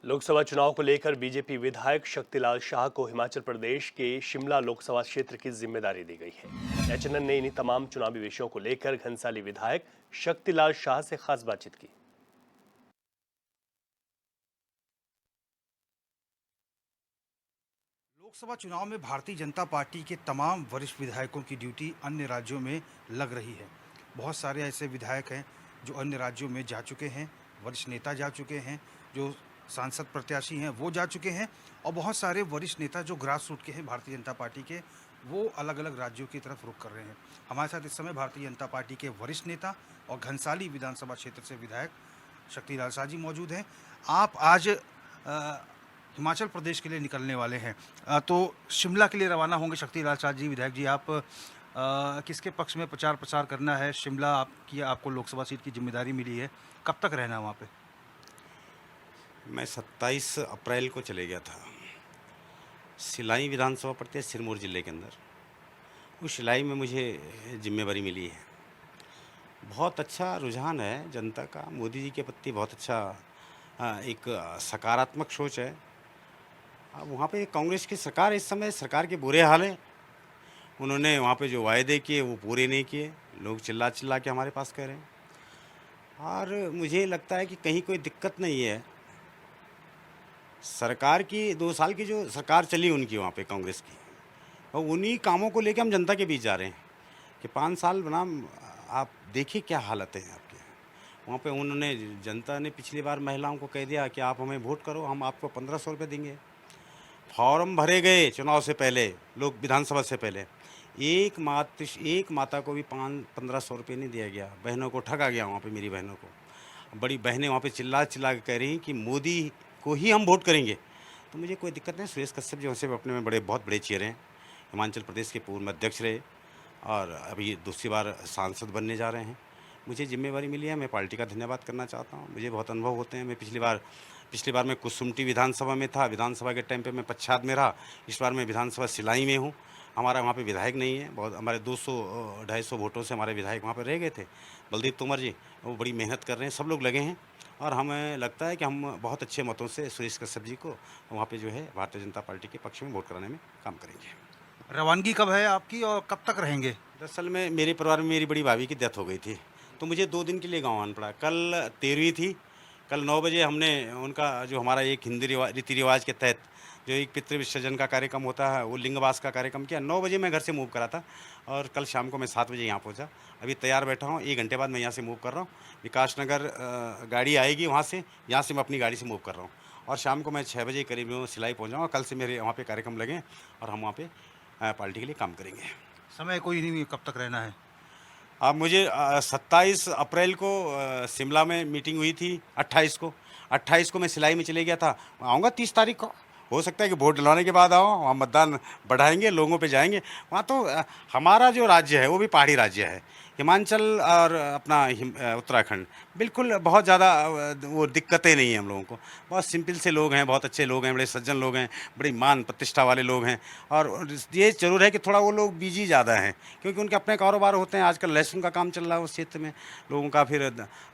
लोकसभा चुनाव को लेकर बीजेपी विधायक शक्तिलाल शाह को हिमाचल प्रदेश के शिमला लोकसभा क्षेत्र की जिम्मेदारी दी गई है। एचएनएन ने इन्हीं तमाम चुनावी विषयों को लेकर घनसाली विधायक शक्तिलाल शाह से खास बातचीत की। लोकसभा चुनाव में भारतीय जनता पार्टी के तमाम वरिष्ठ विधायकों की ड्यूटी अन्य राज्यों में लग रही है। बहुत सारे ऐसे विधायक हैं जो अन्य राज्यों में जा चुके हैं, वरिष्ठ नेता जा चुके हैं, जो सांसद प्रत्याशी हैं वो जा चुके हैं, और बहुत सारे वरिष्ठ नेता जो ग्रास रूट के हैं भारतीय जनता पार्टी के, वो अलग अलग राज्यों की तरफ रुख कर रहे हैं। हमारे साथ इस समय भारतीय जनता पार्टी के वरिष्ठ नेता और घनसाली विधानसभा क्षेत्र से विधायक शक्तिलाल शाह जी मौजूद हैं। आप आज हिमाचल प्रदेश के लिए निकलने वाले हैं, तो शिमला के लिए रवाना होंगे। शक्तिलाल शाह जी विधायक जी, आप किसके पक्ष में प्रचार प्रसार करना है? शिमला आपको लोकसभा सीट की जिम्मेदारी मिली है, कब तक रहना है वहाँ पे? मैं 27 अप्रैल को चले गया था। सिलाई विधानसभा पड़ती है सिरमौर ज़िले के अंदर। उस सिलाई में मुझे जिम्मेवारी मिली है। बहुत अच्छा रुझान है जनता का। मोदी जी के प्रति बहुत अच्छा एक सकारात्मक सोच है। अब वहाँ पे कांग्रेस की सरकार, इस समय सरकार के बुरे हाल हैं। उन्होंने वहाँ पे जो वायदे किए वो पूरे नहीं किए। लोग चिल्ला चिल्ला के हमारे पास कह रहे हैं, और मुझे लगता है कि कहीं कोई दिक्कत नहीं है। सरकार की 2 साल की जो सरकार चली उनकी वहाँ पे कांग्रेस की, और उन्हीं कामों को लेके हम जनता के बीच जा रहे हैं कि 5 साल बनाम आप देखिए क्या हालत है आपके। वहाँ पे उन्होंने, जनता ने पिछली बार महिलाओं को कह दिया कि आप हमें वोट करो, हम आपको 1500 रुपये देंगे। फॉर्म भरे गए चुनाव से पहले, लोग विधानसभा से पहले, एक माता को भी 1500 रुपये नहीं दिया गया। बहनों को ठगा गया वहाँ पे, मेरी बहनों को। बड़ी बहनें वहाँ पे चिल्ला चिल्ला के कह रही कि मोदी को ही हम वोट करेंगे। तो मुझे कोई दिक्कत नहीं। सुरेश कश्यप जी वैसे अपने में बहुत बड़े चेहरे हैं। हिमाचल प्रदेश के पूर्व अध्यक्ष रहे और अभी दूसरी बार सांसद बनने जा रहे हैं। मुझे जिम्मेवारी मिली है, मैं पार्टी का धन्यवाद करना चाहता हूँ। मुझे बहुत अनुभव होते हैं। मैं पिछली बार मैं कुसुम्पटी विधानसभा में था। विधानसभा के टाइम पे मैं पच्छाद में रहा। इस बार मैं विधानसभा सिलाई में हूँ। हमारा वहाँ पे विधायक नहीं है। बहुत हमारे 200-250 वोटों से हमारे विधायक वहाँ पे रह गए थे। बलदीप तोमर जी, वो बड़ी मेहनत कर रहे हैं, सब लोग लगे हैं, और हमें लगता है कि हम बहुत अच्छे मतों से सुरेश कश्यप जी को वहाँ पे जो है भारतीय जनता पार्टी के पक्ष में वोट कराने में काम करेंगे। रवानगी कब है आपकी और कब तक रहेंगे? दरअसल में मेरे परिवार में मेरी बड़ी भाभी की डेथ हो गई थी, तो मुझे 2 दिन के लिए गाँव आना पड़ा। कल 13वीं थी। कल 9 बजे हमने उनका, जो हमारा एक हिंदी रीति रिवाज के तहत जो एक पितृ विसर्जन का कार्यक्रम होता है, वो लिंगवास का कार्यक्रम किया। 9 बजे मैं घर से मूव करा था, और कल शाम को मैं 7 बजे यहाँ पहुँचा। अभी तैयार बैठा हूँ। 1 घंटे बाद मैं यहाँ से मूव कर रहा हूँ। विकास नगर गाड़ी आएगी वहाँ से, यहाँ से मैं अपनी गाड़ी से मूव कर रहा हूँ, और शाम को मैं 6 बजे करीब सिलाई पहुँच जाऊँगा। कल से मेरे वहाँ पे कार्यक्रम लगे, और हम वहाँ पे पार्टी के लिए काम करेंगे। समय कोई नहीं, कब तक रहना है? अब मुझे 27 अप्रैल को शिमला में मीटिंग हुई थी। 28 को मैं सिलाई में चले गया था। आऊँगा 30 तारीख को। हो सकता है कि वोट डलवाने के बाद आओ, वहाँ मतदान बढ़ाएंगे, लोगों पे जाएंगे। वहाँ तो हमारा जो राज्य है वो भी पहाड़ी राज्य है। हिमाचल और अपना उत्तराखंड बिल्कुल बहुत ज़्यादा वो दिक्कतें नहीं हैं हम लोगों को। बहुत सिंपल से लोग हैं, बहुत अच्छे लोग हैं, बड़े सज्जन लोग हैं, बड़ी मान प्रतिष्ठा वाले लोग हैं। और ये ज़रूर है कि थोड़ा वो लोग बिजी ज़्यादा हैं, क्योंकि उनके अपने कारोबार होते हैं। आजकल लहसुन का काम चल रहा है उस क्षेत्र में लोगों का, फिर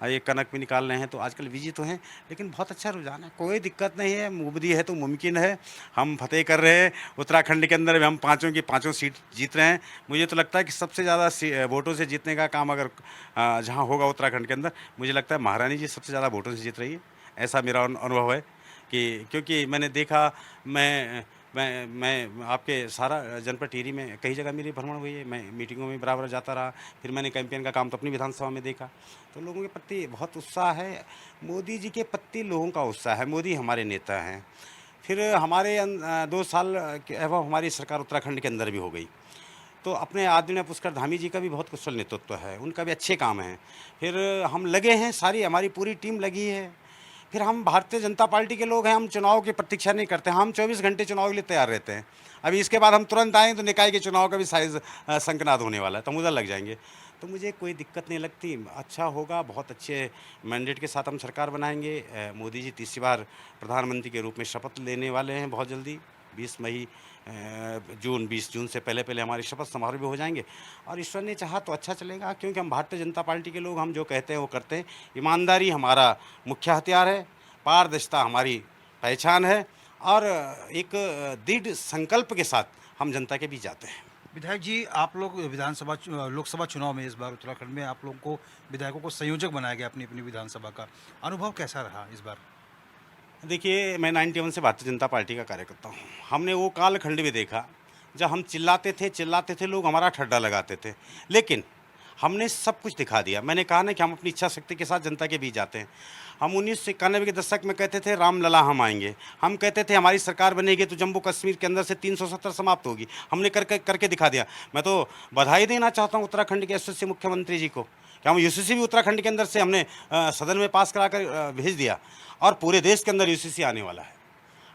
ये कनक भी निकाल रहे हैं, तो आजकल बिजी तो हैं, लेकिन बहुत अच्छा रुझान है। कोई दिक्कत नहीं है। मोदी है तो मुमकिन है। हम फतेह कर रहे हैं। उत्तराखंड के अंदर भी हम 5 की 5 सीट जीत रहे हैं। मुझे तो लगता है कि सबसे ज़्यादा वोटों से जीतने का काम अगर जहाँ होगा उत्तराखंड के अंदर, मुझे लगता है महारानी जी सबसे ज़्यादा वोटों से जीत रही है। ऐसा मेरा अनुभव है, कि क्योंकि मैंने देखा, मैं आपके सारा जनपद टिहरी में कई जगह मेरी भ्रमण हुई है। मैं मीटिंगों में बराबर जाता रहा। फिर मैंने कैंपेन का काम तो अपनी विधानसभा में देखा, तो लोगों के प्रति बहुत उत्साह है। मोदी जी के प्रति लोगों का उत्साह है। मोदी हमारे नेता हैं। फिर हमारे 2 साल के अनुभव हमारी सरकार उत्तराखंड के अंदर भी हो गई, तो अपने आदरणीय पुष्कर धामी जी का भी बहुत कुशल नेतृत्व है, उनका भी अच्छे काम हैं। फिर हम लगे हैं, सारी हमारी पूरी टीम लगी है। फिर हम भारतीय जनता पार्टी के लोग हैं, हम चुनाव की प्रतीक्षा नहीं करते, हम 24 घंटे चुनाव के लिए तैयार रहते हैं। अभी इसके बाद हम तुरंत आएँ तो निकाय के चुनाव का भी साइज शंखनाद होने वाला है, तो मुझे लग जाएंगे। तो मुझे कोई दिक्कत नहीं लगती। अच्छा होगा, बहुत अच्छे मैंडेट के साथ हम सरकार बनाएंगे। मोदी जी तीसरी बार प्रधानमंत्री के रूप में शपथ लेने वाले हैं बहुत जल्दी। 20 जून से पहले पहले हमारी शपथ समारोह भी हो जाएंगे, और ईश्वर ने चाहा तो अच्छा चलेगा, क्योंकि हम भारतीय जनता पार्टी के लोग, हम जो कहते हैं वो करते हैं। ईमानदारी हमारा मुख्य हथियार है, पारदर्शिता हमारी पहचान है और एक दृढ़ संकल्प के साथ हम जनता के बीच जाते हैं। विधायक जी, आप लोग लोकसभा चुनाव में इस बार उत्तराखंड में आप लोगों को विधायकों को संयोजक बनाया गया अपनी अपनी विधानसभा का, अनुभव कैसा रहा इस बार? देखिए, मैं 91 से भारतीय जनता पार्टी का कार्यकर्ता हूँ। हमने वो कालखंड भी देखा जब हम चिल्लाते थे, लोग हमारा ठड्डा लगाते थे, लेकिन हमने सब कुछ दिखा दिया। मैंने कहा ना कि हम अपनी इच्छा शक्ति के साथ जनता के बीच जाते हैं। हम 1991 के दशक में कहते थे रामलला हम आएंगे, हम कहते थे हमारी सरकार बनेगी तो जम्मू कश्मीर के अंदर से 370 समाप्त होगी। हमने करके दिखा दिया। मैं तो बधाई देना चाहता हूँ उत्तराखंड के यशस्वी मुख्यमंत्री जी को कि हम यूसीसी भी उत्तराखंड के अंदर से हमने सदन में पास करा कर भेज दिया और पूरे देश के अंदर यूसीसी आने वाला है।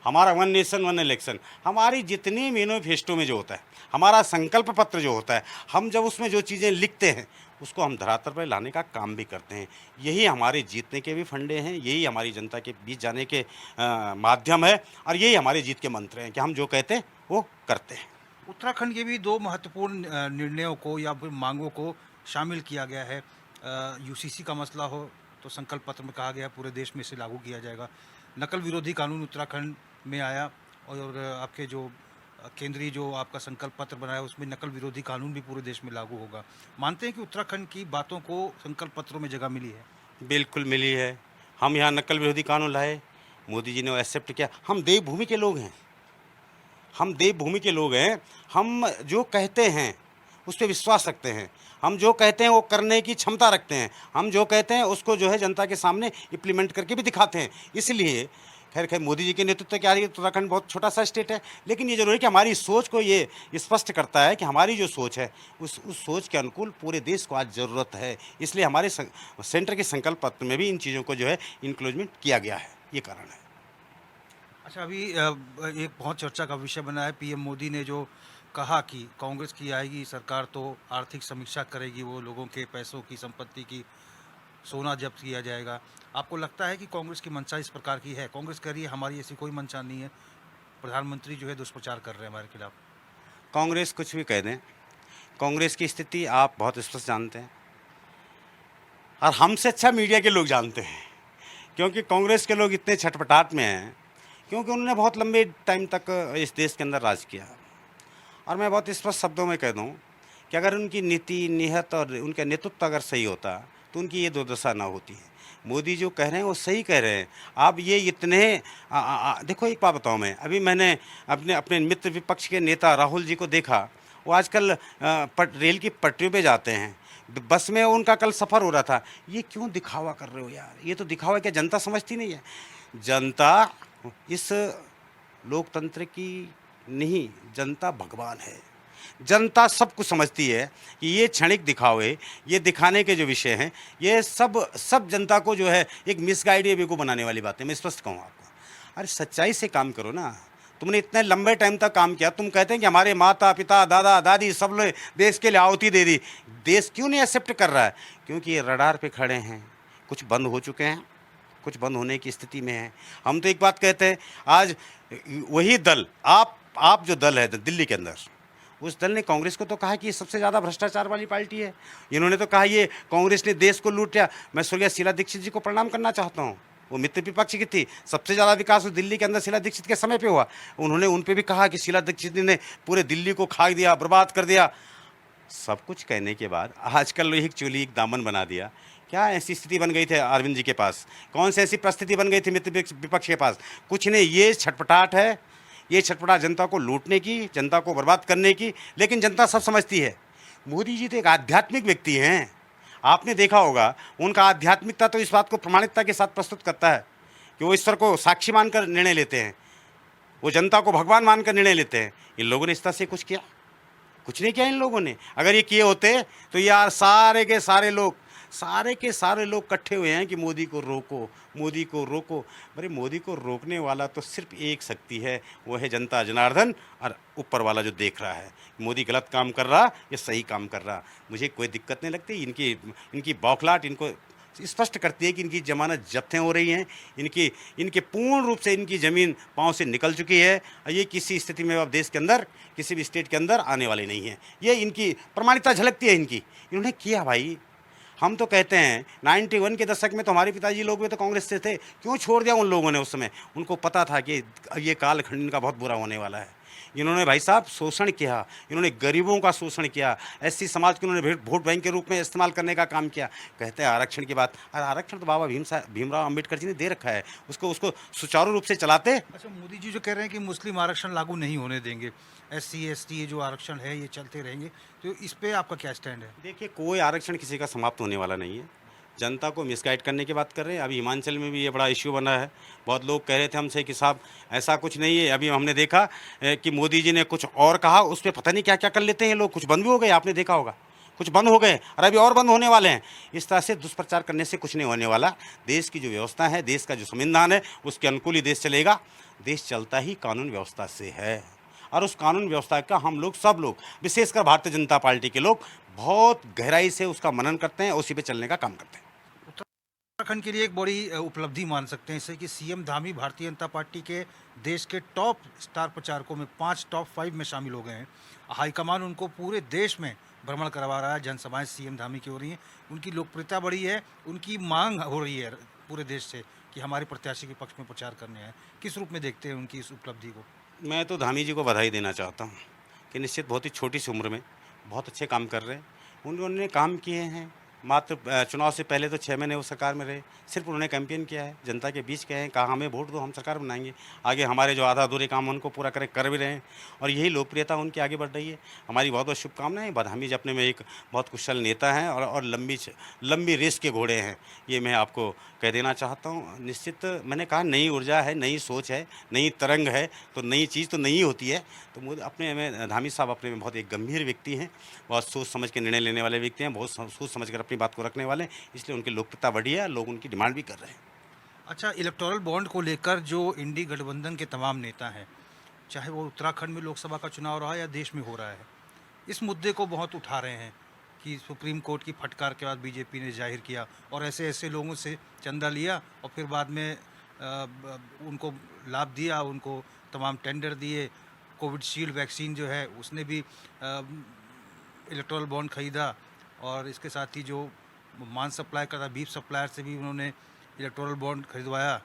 हमारा वन नेशन वन इलेक्शन, हमारी जितनी मैनिफेस्टो में जो होता है, हमारा संकल्प पत्र जो होता है, हम जब उसमें जो चीज़ें लिखते हैं उसको हम धरातल पर लाने का काम भी करते हैं। यही हमारे जीतने के भी फंडे हैं, यही हमारी जनता के बीच जाने के माध्यम है और यही हमारे जीत के मंत्र हैं कि हम जो कहते हैं वो करते हैं। उत्तराखंड के भी दो महत्वपूर्ण निर्णयों को या फिर मांगों को शामिल किया गया है। यूसीसी का मसला हो तो संकल्प पत्र में कहा गया पूरे देश में इसे लागू किया जाएगा। नकल विरोधी कानून उत्तराखंड में आया और आपके जो केंद्रीय जो आपका संकल्प पत्र बनाया उसमें नकल विरोधी कानून भी पूरे देश में लागू होगा। मानते हैं कि उत्तराखंड की बातों को संकल्प पत्रों में जगह मिली है? बिल्कुल मिली है। हम यहाँ नकल विरोधी कानून लाए, मोदी जी ने एक्सेप्ट किया। हम देवभूमि के लोग हैं, हम देवभूमि के लोग हैं। हम जो कहते हैं उस पर विश्वास रखते हैं, हम जो कहते हैं वो करने की क्षमता रखते हैं, हम जो कहते हैं उसको जो है जनता के सामने इम्प्लीमेंट करके भी दिखाते हैं। इसलिए खैर मोदी जी के नेतृत्व के आ रही है। उत्तराखंड बहुत छोटा सा स्टेट है, लेकिन ये जरूरी है कि हमारी सोच को ये स्पष्ट करता है कि हमारी जो सोच है उस सोच के अनुकूल पूरे देश को आज ज़रूरत है। इसलिए हमारे सेंटर के संकल्प पत्र में भी इन चीज़ों को जो है इंक्लूजमेंट किया गया है, ये कारण है। अच्छा, अभी एक बहुत चर्चा का विषय बना है, पीएम मोदी ने जो कहा कि कांग्रेस की आएगी सरकार तो आर्थिक समीक्षा करेगी, वो लोगों के पैसों की, संपत्ति की, सोना जब्त किया जाएगा। आपको लगता है कि कांग्रेस की मंशा इस प्रकार की है? कांग्रेस कह रही है हमारी ऐसी कोई मंशा नहीं है, प्रधानमंत्री जो है दुष्प्रचार कर रहे हैं हमारे खिलाफ। कांग्रेस कुछ भी कह दें, कांग्रेस की स्थिति आप बहुत स्पष्ट जानते हैं और हमसे अच्छा मीडिया के लोग जानते हैं, क्योंकि कांग्रेस के लोग इतने छटपटाहट में हैं क्योंकि उन्होंने बहुत लंबे टाइम तक इस देश के अंदर राज किया। और मैं बहुत स्पष्ट शब्दों में कह दूं कि अगर उनकी नीति नियत और उनका नेतृत्व अगर सही होता तो उनकी ये दुर्दशा ना होती है। मोदी जो कह रहे हैं वो सही कह रहे हैं। आप ये इतने देखो, एक बात बताऊँ मैं, अभी मैंने अपने मित्र विपक्ष के नेता राहुल जी को देखा। वो आजकल रेल की पटरियों पे जाते हैं, बस में उनका कल सफ़र हो रहा था। ये क्यों दिखावा कर रहे हो यार? ये तो दिखावा क्या जनता समझती नहीं है? जनता इस लोकतंत्र की नहीं, जनता भगवान है। जनता सब कुछ समझती है कि ये क्षणिक दिखावे, ये दिखाने के जो विषय हैं, ये सब जनता को जो है एक मिसगाइड या बेवकूफ़ बनाने वाली बात है। मैं स्पष्ट कहूँ आपको, अरे सच्चाई से काम करो ना। तुमने इतने लंबे टाइम तक काम किया, तुम कहते हैं कि हमारे माता पिता दादा दादी सब लोग देश के लिए आहुति दे दी। देश क्यों नहीं एक्सेप्ट कर रहा है? क्योंकि ये रडार पे खड़े हैं, कुछ बंद हो चुके हैं, कुछ बंद होने की स्थिति में है। हम तो एक बात कहते हैं, आज वही दल, आप जो दल है दिल्ली के अंदर, उस दल ने कांग्रेस को तो कहा कि ये सबसे ज़्यादा भ्रष्टाचार वाली पार्टी है। इन्होंने तो कहा ये कांग्रेस ने देश को लूट लिया। मैं स्वर्गीय शीला दीक्षित जी को प्रणाम करना चाहता हूँ, वो मित्र विपक्ष की थी। सबसे ज़्यादा विकास उस दिल्ली के अंदर शीला दीक्षित के समय पे हुआ। उन्होंने उन पर भी कहा कि शीला दीक्षित ने पूरे दिल्ली को खा दिया, बर्बाद कर दिया। सब कुछ कहने के बाद आजकल लोही चोली एक दामन बना दिया। क्या ऐसी स्थिति बन गई थी अरविंद जी के पास? कौन सी ऐसी परिस्थिति बन गई थी मित्र विपक्ष के पास? कुछ नहीं। ये छटपटाहट है, ये छटपटाहट जनता को लूटने की, जनता को बर्बाद करने की। लेकिन जनता सब समझती है। मोदी जी तो एक आध्यात्मिक व्यक्ति हैं, आपने देखा होगा। उनका आध्यात्मिकता तो इस बात को प्रमाणिकता के साथ प्रस्तुत करता है कि वो ईश्वर को साक्षी मानकर निर्णय लेते हैं, वो जनता को भगवान मानकर निर्णय लेते हैं। इन लोगों ने इस तरह से कुछ किया? कुछ नहीं किया इन लोगों ने। अगर ये किए होते तो यार सारे के सारे लोग इकट्ठे हुए हैं कि मोदी को रोको, मोदी को रोको। अरे मोदी को रोकने वाला तो सिर्फ एक शक्ति है, वो है जनता जनार्दन और ऊपर वाला जो देख रहा है मोदी गलत काम कर रहा या सही काम कर रहा। मुझे कोई दिक्कत नहीं लगती। इनकी बौखलाहट इनको स्पष्ट करती है कि इनकी जमानत जब्तें हो रही हैं, इनके पूर्ण रूप से इनकी ज़मीन पाँव से निकल चुकी है और ये किसी स्थिति में अब देश के अंदर, किसी भी स्टेट के अंदर आने वाले नहीं हैं। ये इनकी प्रमाणिकता झलकती है इनकी। इन्होंने किया भाई। हम तो कहते हैं 91 के दशक में तो हमारे पिताजी लोग भी तो कांग्रेस से थे, क्यों छोड़ दिया उन लोगों ने उस समय? उनको पता था कि ये कालखंड इनका बहुत बुरा होने वाला है। इन्होंने भाई साहब शोषण किया, इन्होंने गरीबों का शोषण किया, एससी समाज को इन्होंने वोट बैंक के रूप में इस्तेमाल करने का काम किया। कहते हैं आरक्षण की बात, अरे आरक्षण तो बाबा भीमराव अम्बेडकर जी ने दे रखा है, उसको सुचारू रूप से चलाते। अच्छा, मोदी जी जो कह रहे हैं कि मुस्लिम आरक्षण लागू नहीं होने देंगे, एससी एसटी ये जो आरक्षण है ये चलते रहेंगे, तो इस पे आपका क्या स्टैंड है? देखिए, कोई आरक्षण किसी का समाप्त होने वाला नहीं है। जनता को मिसगाइड करने की बात कर रहे हैं। अभी हिमाचल में भी ये बड़ा इश्यू बना है। बहुत लोग कह रहे थे हमसे कि साहब ऐसा कुछ नहीं है। अभी हमने देखा कि मोदी जी ने कुछ और कहा, उस पर पता नहीं क्या क्या कर लेते हैं लोग। कुछ बंद भी हो गए, आपने देखा होगा, कुछ बंद हो गए और अभी और बंद होने वाले हैं। इस तरह से दुष्प्रचार करने से कुछ नहीं होने वाला। देश की जो व्यवस्था है, देश का जो संविधान है, उसके अनुकूल ही देश चलेगा। देश चलता ही कानून व्यवस्था से है और उस कानून व्यवस्था का हम लोग, सब लोग, विशेषकर भारतीय जनता पार्टी के लोग बहुत गहराई से उसका मनन करते हैं, उसी पे चलने का काम करते हैं। उत्तराखंड के लिए एक बड़ी उपलब्धि मान सकते हैं इसे कि सीएम धामी भारतीय जनता पार्टी के देश के टॉप स्टार प्रचारकों में 5 टॉप 5 में शामिल हो गए हैं। हाईकमान उनको पूरे देश में भ्रमण करवा रहा है, जनसभाएं सीएम धामी की हो रही हैं, उनकी लोकप्रियता बढ़ी है, उनकी मांग हो रही है पूरे देश से कि हमारे प्रत्याशी के पक्ष में प्रचार करने आए। किस रूप में देखते हैं उनकी इस उपलब्धि को? मैं तो धामी जी को बधाई देना चाहता हूँ कि निश्चित बहुत ही छोटी सी उम्र में बहुत अच्छे काम कर रहे हैं। उन्होंने काम किए हैं। मात्र चुनाव से पहले तो 6 महीने वो सरकार में रहे, सिर्फ उन्होंने कैंपेन किया है, जनता के बीच गए हैं, कहा हमें वोट दो, हम सरकार बनाएंगे, आगे हमारे जो आधा अधूरे काम उनको पूरा कर भी रहे हैं और यही लोकप्रियता उनकी आगे बढ़ रही है। हमारी बहुत बहुत शुभकामनाएं। धामी जी अपने में एक बहुत कुशल नेता हैं और लंबी रेस के घोड़े हैं, ये मैं आपको कह देना चाहता हूँ। निश्चित मैंने कहा नई ऊर्जा है, नई सोच है, नई तरंग है, तो नई चीज़ तो नई होती है। तो अपने में धामी साहब अपने में बहुत एक गंभीर व्यक्ति हैं, बहुत सोच समझ के निर्णय लेने वाले व्यक्ति हैं, बहुत सोच समझ कर अपनी बात को रखने वाले हैं, इसलिए उनकी लोकप्रियता बढ़ी है, लोग उनकी डिमांड भी कर रहे हैं। अच्छा, इलेक्टोरल बॉन्ड को लेकर जो इंडी गठबंधन के तमाम नेता हैं, चाहे वो उत्तराखंड में लोकसभा का चुनाव रहा या देश में हो रहा है, इस मुद्दे को बहुत उठा रहे हैं कि सुप्रीम कोर्ट की फटकार के बाद बीजेपी ने जाहिर किया और ऐसे ऐसे लोगों से चंदा लिया और फिर बाद में उनको लाभ दिया, उनको तमाम टेंडर दिए। कोविडशील्ड वैक्सीन जो है उसने भी इलेक्टोरल बॉन्ड खरीदा और इसके साथ ही जो मान सप्लाई करता, बीफ सप्लायर से भी उन्होंने इलेक्टोरल बॉन्ड खरीदवाया,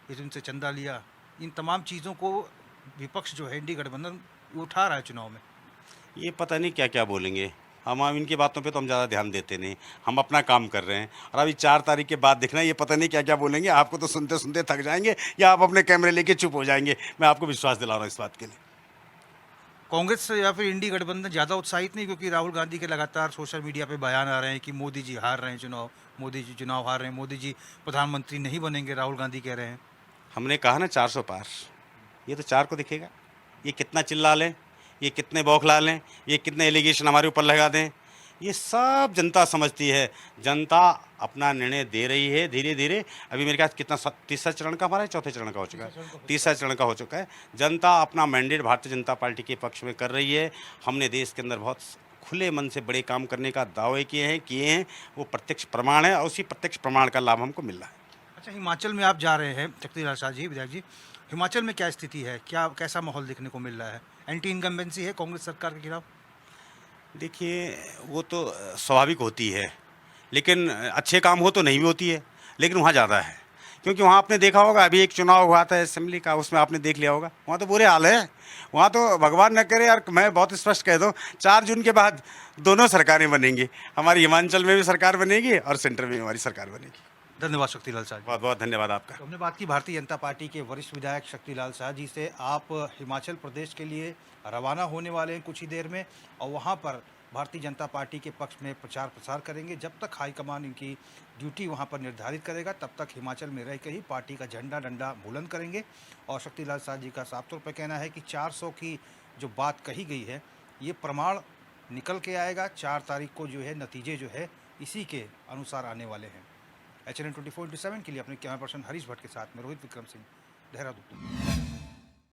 फिर उनसे चंदा लिया। इन तमाम चीज़ों को विपक्ष जो है इंडी गठबंधन उठा रहा है चुनाव में। ये पता नहीं क्या क्या बोलेंगे। हम इनकी बातों पे तो हम ज़्यादा ध्यान देते नहीं, हम अपना काम कर रहे हैं और अभी 4 तारीख के बाद देखना, ये पता नहीं क्या क्या बोलेंगे। आपको तो सुनते सुनते थक जाएंगे या आप अपने कैमरे लेके चुप हो जाएंगे। मैं आपको विश्वास दिला रहा हूँ इस बात के लिए। कांग्रेस या फिर इंडी गठबंधन ज़्यादा उत्साहित नहीं, क्योंकि राहुल गांधी के लगातार सोशल मीडिया पे बयान आ रहे हैं कि मोदी जी हार रहे हैं चुनाव, मोदी जी चुनाव हार रहे हैं, मोदी जी प्रधानमंत्री नहीं बनेंगे, राहुल गांधी कह रहे हैं। हमने कहा ना 400 पार, ये तो 4 को दिखेगा। ये कितना चिल्ला लें, ये कितने बौखला लें, ये कितने एलिगेशन हमारे ऊपर लगा दें, ये सब जनता समझती है। जनता अपना निर्णय दे रही है धीरे धीरे। अभी मेरे ख्याल कितना तीसरा चरण का हमारा है, चौथे चरण का हो चुका है, तीसरा चरण का हो चुका है। जनता अपना मैंडेट भारतीय जनता पार्टी के पक्ष में कर रही है। हमने देश के अंदर बहुत खुले मन से बड़े काम करने का दावे किए हैं, वो प्रत्यक्ष प्रमाण है और उसी प्रत्यक्ष प्रमाण का लाभ हमको मिल रहा है। अच्छा, हिमाचल में आप जा रहे हैं शक्तिलाल शाह जी, विधायक जी, हिमाचल में क्या स्थिति है, कैसा माहौल देखने को मिल रहा है? एंटी इनकम्बेंसी है कांग्रेस सरकार के खिलाफ? देखिए, वो तो स्वाभाविक होती है, लेकिन अच्छे काम हो तो नहीं भी होती है, लेकिन वहाँ ज़्यादा है। क्योंकि वहाँ आपने देखा होगा, अभी एक चुनाव हुआ था असेंबली का, उसमें आपने देख लिया होगा, वहाँ तो बुरे हाल है। वहाँ तो भगवान न करे यार, मैं बहुत स्पष्ट कह दूँ, 4 जून के बाद दोनों सरकारें बनेंगी। हमारी हिमाचल में भी सरकार बनेगी और सेंटर में भी हमारी सरकार बनेगी। धन्यवाद शक्तिलाल शाह जी। बहुत बहुत धन्यवाद आपका। तो हमने बात की भारतीय जनता पार्टी के वरिष्ठ विधायक शक्तिलाल शाह जी से। आप हिमाचल प्रदेश के लिए रवाना होने वाले हैं कुछ ही देर में और वहाँ पर भारतीय जनता पार्टी के पक्ष में प्रचार प्रसार करेंगे। जब तक हाईकमान इनकी ड्यूटी वहाँ पर निर्धारित करेगा, तब तक हिमाचल में रह के ही पार्टी का झंडा डंडा बुलंद करेंगे। और शक्तिलाल शाह जी का साफ तौर पर कहना है कि 400 की जो बात कही गई है, ये प्रमाण निकल के आएगा। 4 तारीख को जो है नतीजे जो है इसी के अनुसार आने वाले हैं। HNN 24/7 के लिए अपने कैमरा पर्सन हरीश भट्ट के साथ में रोहित विक्रम सिंह, देहरादून।